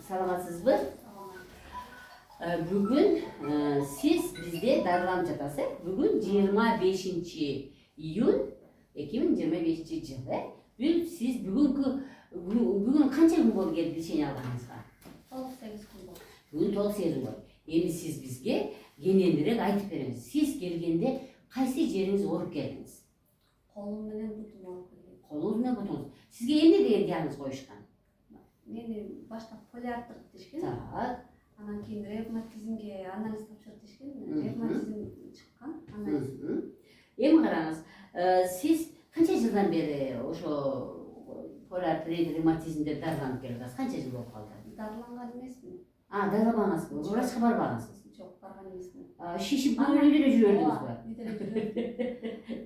Саламатсызбы? Бүгін siz bizde darılanıp жатасыз. Бүгін 25 iyun 2025 yılı. Siz бүгін қанша күн болды келіп лечение алғаныңызға? 8 күн болды. Бүгін 8 күн болды. Енді siz бізге кененірек айтып беріңіз. Siz келгенде қайсы жеріңіз ауырып келдіңіз? Қолым менен бутум ауырып келген. Қолыңыз менен бутуңуз. Сізге эмне деген диагноз коюшкан? Мени башта полиартрит дешкен. Так. Анан кийин ревматизмге анализ тапшырып дешкен. Ревматизм чыккан анализ. Эми караңыз, сиз канча жылдан бери ошо полиартрит, ревматизмден дарыланып келип атасыз? Канча жыл болуп калды? Дарыланган эмесмин. Дарыламаңызбы? Врачка барбагансыз? Жок, барган эмесмин. Шишип үйдө эле жүрүп элеңизби?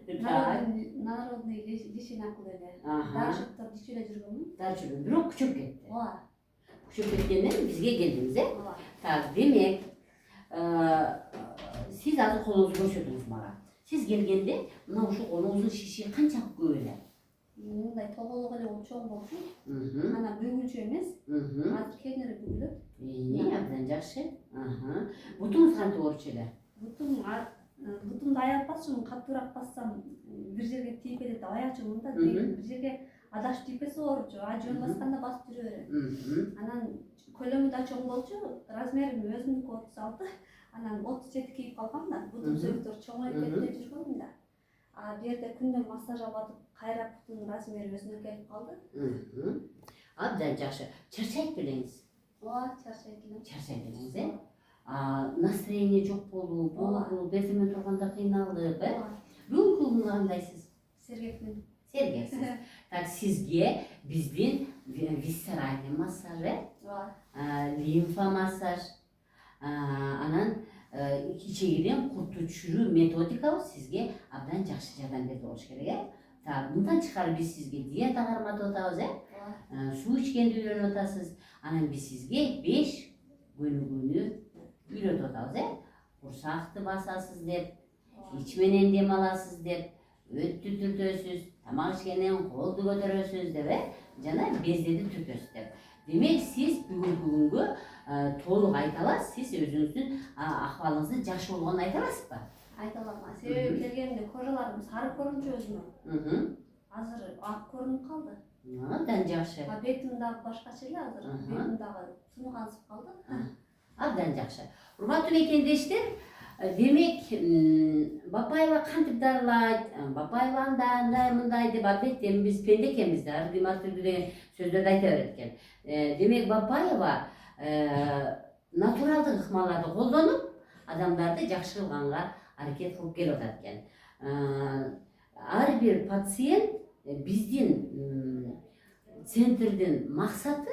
Үйдө эле народный лечение кылып эле. Дары шоттор ичип эле жүргөнмүн. Дары жүргөн, бирок күчөп кетти. Ооба. Күчөп кеткенден бизге келдиңиз, э? Ооба. Так, демек, сиз азыр колуңузду көрсөтүңүз мага. Сиз келгенде мына ушул колуңуздун шиши канчалык көп эле? Мындай тоголук эле болуп чоң болчу. Анан бүгүнчө эмес. Азыр кеңири бүгүлөт. Абдан жакшы. Бутуңуз кантип ооручу эле? Бутумду аяп басчумун, катуураак бассам бир жерге тийип кетет, аячумун да, бир жерге адашып тийип кетсе ооручу, жөн басканда басып жүрө берем. Анан көлөмү да чоң болчу, размерим өзүмдүкү 36, анан 37 кийип калгам да, бутум сөйүктөр чоңоюп кетти деп жүргөмүн да. Бу жерде күндө массаж алып, кайра бутумдун размери өзүнө келип калды. Абдан жакшы. Чарчайт белеңиз? Ооба, чарчайт элем. Чарчайт белеңиз, э? Настроение жок болуп, бетимен турганда кыйналып, э? Бүгүнкү күнгө кандайсыз? Сергекмин. Сергексиз. Так, сизге биздин висцеральный массаж, лимфа массаж, анан ичегиден курту түшүрүү методикабыз сизге абдан жакшы жардам берди болуш керек, э? Так, мындан тышкары биз сизге диета карматып атабыз, э? Суу ичкенди үйрөнүп атасыз. Анан биз сизге 5 көнүгүүнү үйрөтүп атабыз, э? Курсакты басасыз деп, ич менен дем аласыз деп, өттү түртөсүз, тамак ичкенден колду көтөрөсүз деп, жана бездеди түртөсүз деп. Демек, сиз бүгүнкү күнгө толук айта аласыз, сиз өзүңүздүн акыбалыңыздын жакшы болгонун айта аласызбы? Айта алам. Себеби келгенде кожаларым сары көрүнчү өзүмө. Азыр ак көрүнүп калды. Абдан жакшы. Бетим дагы башкача эле азыр. Бетим дагы сунугансып калды. Абдан жакшы. Урматтуу мекендештер, демек, Бапаева кантип дарылайт, Бапаева андай мындай деп албетте биз пенде экенбиз да, ардымактуу деген сөздөрдү айта берет экен. Демек, Бапаева натуралдык ыкмаларды колдонуп, адамдарды жакшы кылганга аракет кылып келип атат экен. Ар бир пациент биздин центрдин максаты,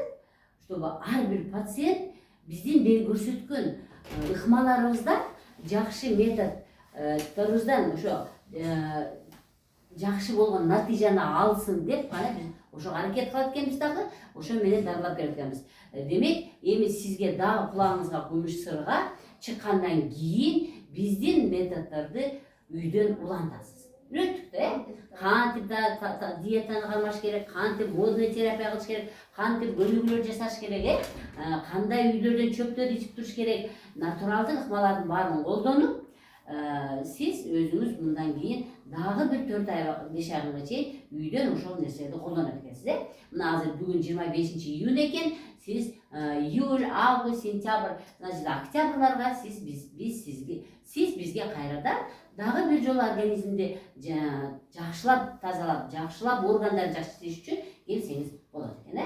чтобы ар бир пациент биздин бери көрсөткөн ыкмаларыбызда жакшы методторубуздан ошо жакшы болгон натыйжаны алсын деп кана биз ошого аракет кылат экенбиз дагы, ошо менен дарылап келет экенбиз. Демек, эми сизге дагы кулагыңызга күмүш сырга чыккандан кийин биздин методдорду үйдөн улантасыз. Үйрөттүк да, кантип диетаны кармаш керек, кантип водный терапия кылыш керек, кантип көнүгүүлөр жасаш керек, кандай үйлөрдөн чөптөрдү ичип туруш керек, натуралдык ыкмалардын баарын колдонуп, сиз өзүңүз мындан кийин дагы бир 4 ай 5 айга чейин үйдөн ошол нерселерди колдонот экенсиз, э? Мына азыр бүгүн 25 июнь экен, сиз июль, август, сентябрь, значит, октябрларга сиз бизге кайрадан дагы бир жолу организмди жакшылап тазалап, жакшылап органдарды жакшы иштеш үчүн келсеңиз болот экен, э?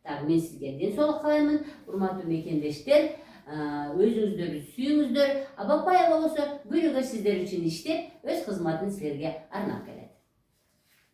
Так, мен сизге ден соолук каалаймын, урматтуу мекендештер. Өзүңүздөрдү сүйүңүздөр. Бапаева болсо күнүгө сиздер үчүн иштеп, өз кызматын силерге арнап келет.